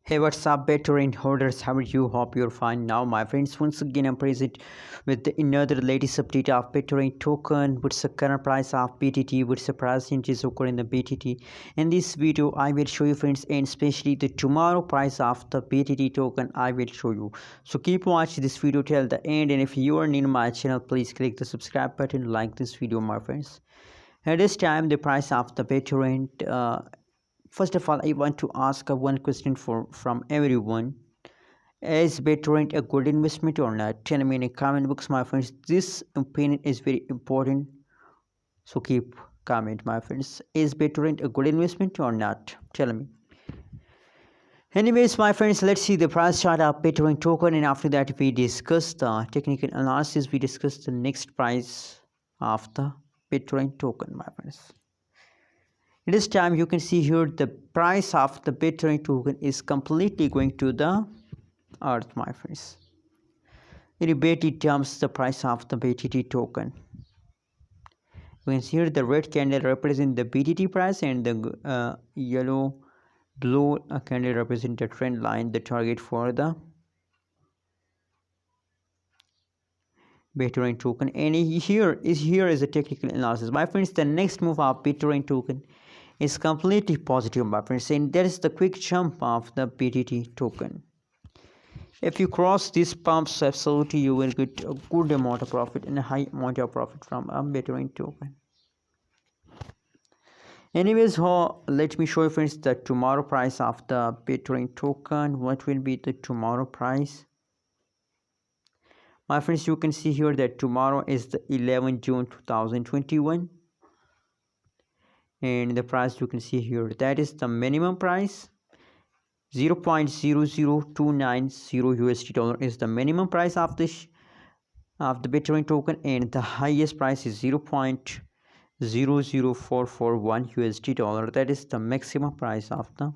Hey, what's up, Bittorrent holders? How are you? Hope you're fine. Now, my friends, once again, I'm present with another latest update of Bittorrent token. What's the current price of BTT? What's the price changes occurring in the BTT? In this video, I will show you, friends, and especially the tomorrow price of the BTT token. I will show you. So keep watching this video till the end. And if you are new to my channel, please click the subscribe button, like this video, my friends. At this time, the price of the Bittorrent. First of all, I want to ask one question from everyone. Is Bittorrent a good investment or not? Tell me in the comment box, my friends. This opinion is very important. So keep comment, my friends. Is Bittorrent a good investment or not? Tell me. Anyways, my friends, let's see the price chart of Bittorrent token, and after that we discuss the technical analysis. We discuss the next price of the Bittorrent token, my friends. This time you can see here the price of the Bittorrent token is completely going to the earth, my friends. In BTT terms, the price of the BTT token. You can see here the red candle represents the BTT price, and the yellow blue candle represents the trend line, the target for the Bittorrent token. And here is a technical analysis, my friends. The next move of Bittorrent token is completely positive, my friends, and that is the quick jump of the BTT token. If you cross these pumps, absolutely you will get a good amount of profit and a high amount of profit from a Bittorrent token. Anyways, let me show you, friends, the tomorrow price of the Bittorrent token. What will be the tomorrow price? My friends, you can see here that tomorrow is the 11th June 2021. And the price you can see here, that is the minimum price. 0.00290 USD dollar is the minimum price of the Bittorrent token, and the highest price is 0.00441 USD dollar. That is the maximum price of the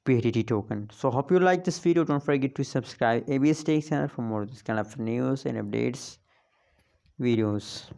BTT token. So hope you like this video. Don't forget to subscribe ABS Tech channel for more this kind of news and updates videos.